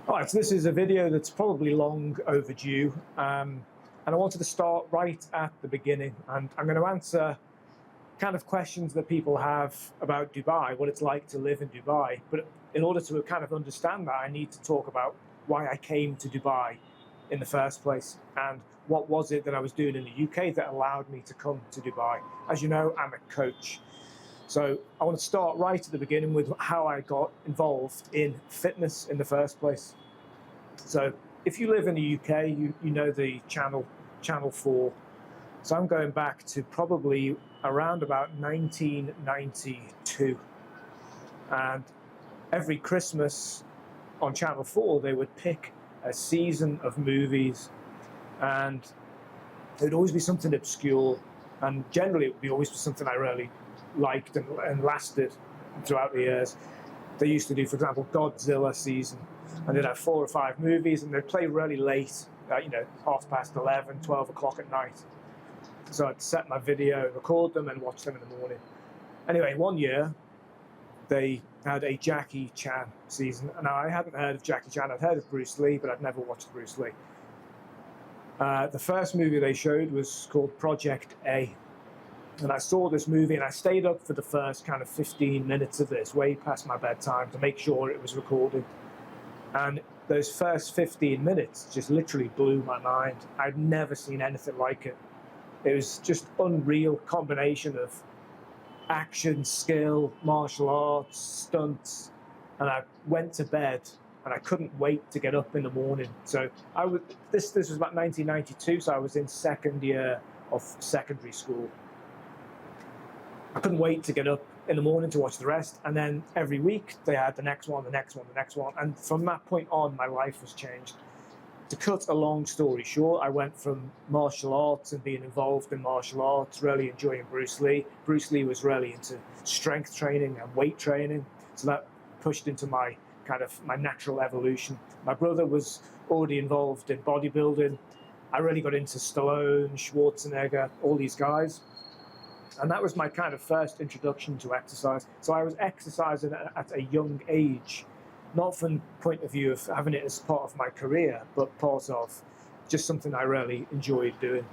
All right, so this is a video that's probably long overdue, and I wanted to start right at the beginning, and I'm going to answer kind of questions that people have about Dubai, what it's like to live in Dubai. But in order to kind of understand that, I need to talk about why I came to Dubai in the first place, and what was it that I was doing in the UK that allowed me to come to Dubai. As you know, I'm a coach. So I want to start right at the beginning with how I got involved in fitness in the first place. So if you live in the UK, you know the Channel 4. So I'm going back to probably around about 1992. And every Christmas on Channel 4, they would pick a season of movies, and it would always be something obscure, and generally it would be always something I really liked and lasted throughout the years. They used to do, for example, Godzilla season, and they'd have 4 or 5 movies, and they'd play really late, 11:30, 12 o'clock at night. So I'd set my video, record them, and watch them in the morning. Anyway, one year, they had a Jackie Chan season, and I hadn't heard of Jackie Chan. I'd heard of Bruce Lee, but I'd never watched Bruce Lee. The first movie they showed was called Project A. And I saw this movie, and I stayed up for the first kind of 15 minutes of this, way past my bedtime, to make sure it was recorded. And those first 15 minutes just literally blew my mind. I'd never seen anything like it. It was just unreal combination of action, skill, martial arts, stunts. And I went to bed, and I couldn't wait to get up in the morning. So this was about 1992, so I was in second year of secondary school. I couldn't wait to get up in the morning to watch the rest, and then every week they had the next one, the next one, the next one, and from that point on, my life was changed. To cut a long story short, I went from martial arts and being involved in martial arts, really enjoying Bruce Lee. Bruce Lee was really into strength training and weight training, so that pushed into my natural evolution. My brother was already involved in bodybuilding. I really got into Stallone, Schwarzenegger, all these guys. And that was my kind of first introduction to exercise. So I was exercising at a young age, not from the point of view of having it as part of my career, but part of just something I really enjoyed doing.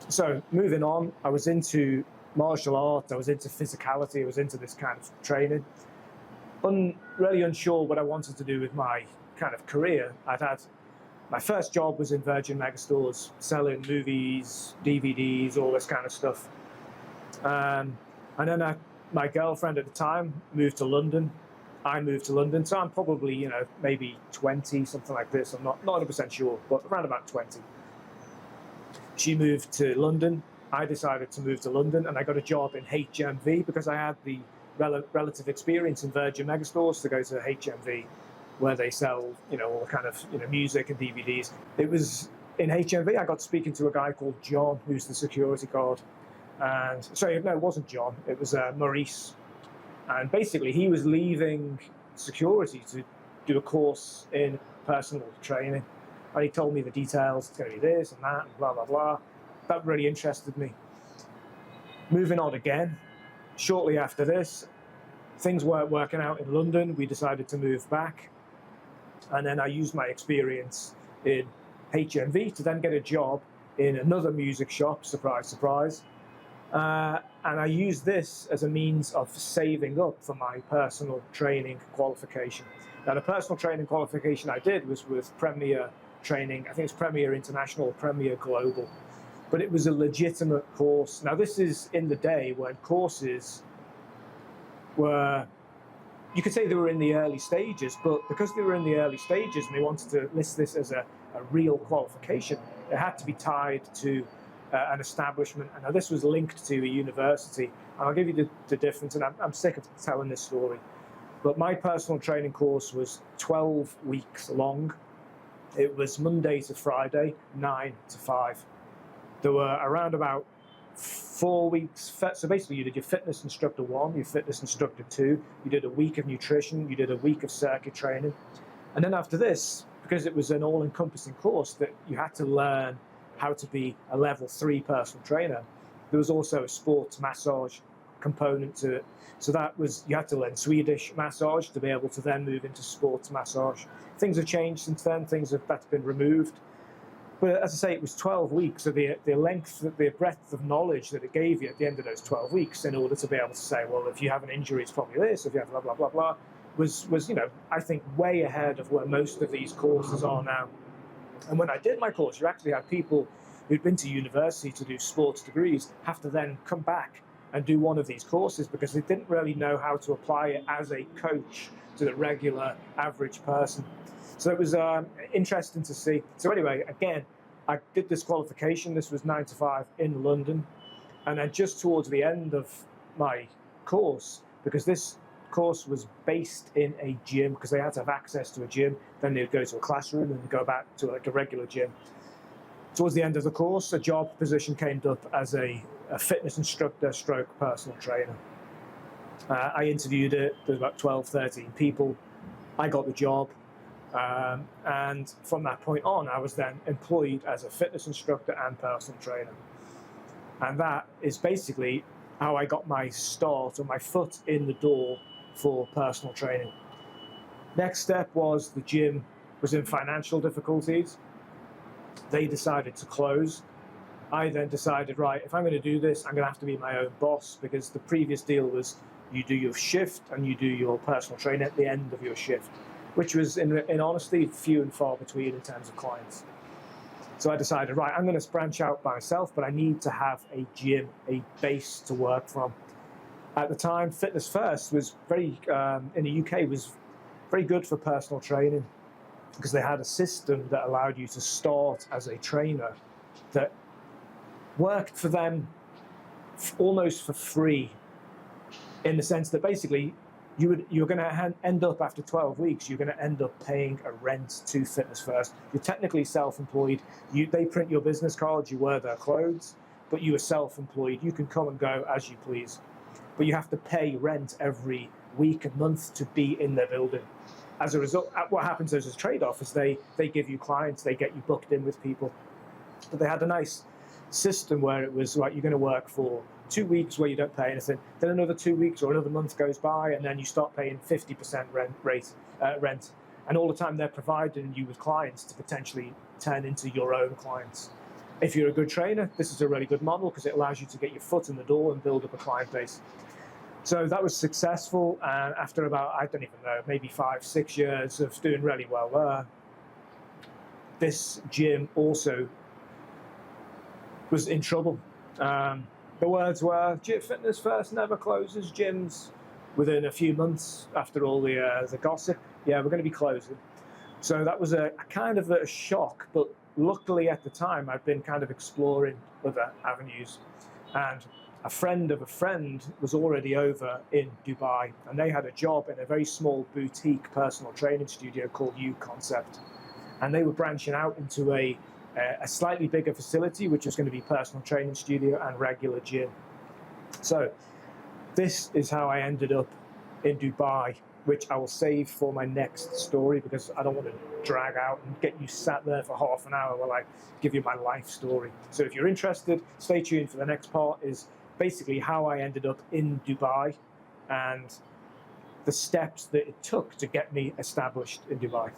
So moving on, I was into martial arts, I was into physicality, I was into this kind of training. Really unsure what I wanted to do with my kind of career. My first job was in Virgin Megastores, selling movies, DVDs, all this kind of stuff. And then my girlfriend at the time moved to London. I moved to London, so I'm probably, maybe 20, something like this. I'm not 100% sure, but around about 20. She moved to London. I decided to move to London, and I got a job in HMV because I had the relative experience in Virgin Megastores to go to HMV, where they sell, all the kind of, music and DVDs. It was in HMV I got speaking to a guy called John, who's the security guard. And sorry, no, it wasn't John. It was Maurice. And basically, he was leaving security to do a course in personal training. And he told me the details. It's going to be this and that, and blah, blah, blah. That really interested me. Moving on again, shortly after this, things weren't working out in London. We decided to move back. And then I used my experience in HMV to then get a job in another music shop, surprise, surprise. And I used this as a means of saving up for my personal training qualification. Now, the personal training qualification I did was with Premier Training. I think it's Premier International, Premier Global. But it was a legitimate course. Now, this is in the day when courses were, you could say they were in the early stages, but because they were in the early stages and they wanted to list this as a real qualification, it had to be tied to an establishment, and now this was linked to a university. And I'll give you the difference, and I'm sick of telling this story. But my personal training course was 12 weeks long. It was Monday to Friday, 9 to 5. There were around about 4 weeks. So basically, you did your fitness instructor 1, your fitness instructor 2, you did a week of nutrition, you did a week of circuit training. And then after this, because it was an all-encompassing course that you had to learn how to be a level 3 personal trainer, there was also a sports massage component to it. So that was, you had to learn Swedish massage to be able to then move into sports massage. Things have changed since then. That's been removed. But as I say, it was 12 weeks. So the length, the breadth of knowledge that it gave you at the end of those 12 weeks, in order to be able to say, well, if you have an injury, it's probably this. If you have blah blah blah blah, was I think way ahead of where most of these courses are now. And when I did my course, you actually had people who'd been to university to do sports degrees have to then come back and do one of these courses because they didn't really know how to apply it as a coach to the regular average person. So it was interesting to see. So anyway, again, I did this qualification. This was 9 to 5 in London. And then just towards the end of my course, because this course was based in a gym, because they had to have access to a gym, then they'd go to a classroom and go back to like a regular gym. Towards the end of the course, a job position came up as a fitness instructor stroke personal trainer. I interviewed it. There was about 12, 13 people. I got the job. And from that point on, I was then employed as a fitness instructor and personal trainer. And that is basically how I got my start, or my foot in the door for personal training. Next step was the gym was in financial difficulties. They decided to close. I then decided, right, if I'm going to do this, I'm going to have to be my own boss, because the previous deal was you do your shift and you do your personal training at the end of your shift, which was, in honesty, few and far between in terms of clients. So I decided, right, I'm going to branch out by myself, but I need to have a gym, a base to work from. At the time, Fitness First was in the UK, was very good for personal training, because they had a system that allowed you to start as a trainer that worked for them almost for free, in the sense that basically you're going to end up, after 12 weeks, you're going to end up paying a rent to Fitness First. You're technically self-employed. They print your business cards, you wear their clothes, but you are self-employed. You can come and go as you please, but you have to pay rent every week and month to be in their building. As a result, what happens as a trade-off is they give you clients, they get you booked in with people. But they had a nice system where it was, right, you're going to work for 2 weeks where you don't pay anything, then another 2 weeks or another month goes by, and then you start paying 50% rent. And all the time they're providing you with clients to potentially turn into your own clients. If you're a good trainer, this is a really good model, because it allows you to get your foot in the door and build up a client base. So that was successful, and after about, I don't even know, maybe 5, 6 years of doing really well there, this gym also was in trouble. The words were, Fitness First never closes gyms. Within a few months, after all the gossip, yeah, we're going to be closing. So that was a kind of a shock, but luckily at the time I'd been kind of exploring other avenues, and a friend of a friend was already over in Dubai, and they had a job in a very small boutique personal training studio called U Concept, and they were branching out into a slightly bigger facility, which was going to be personal training studio and regular gym. So this is how I ended up in Dubai, which I will save for my next story, because I don't want to drag out and get you sat there for half an hour while I give you my life story. So if you're interested, stay tuned for the next part, is basically how I ended up in Dubai and the steps that it took to get me established in Dubai.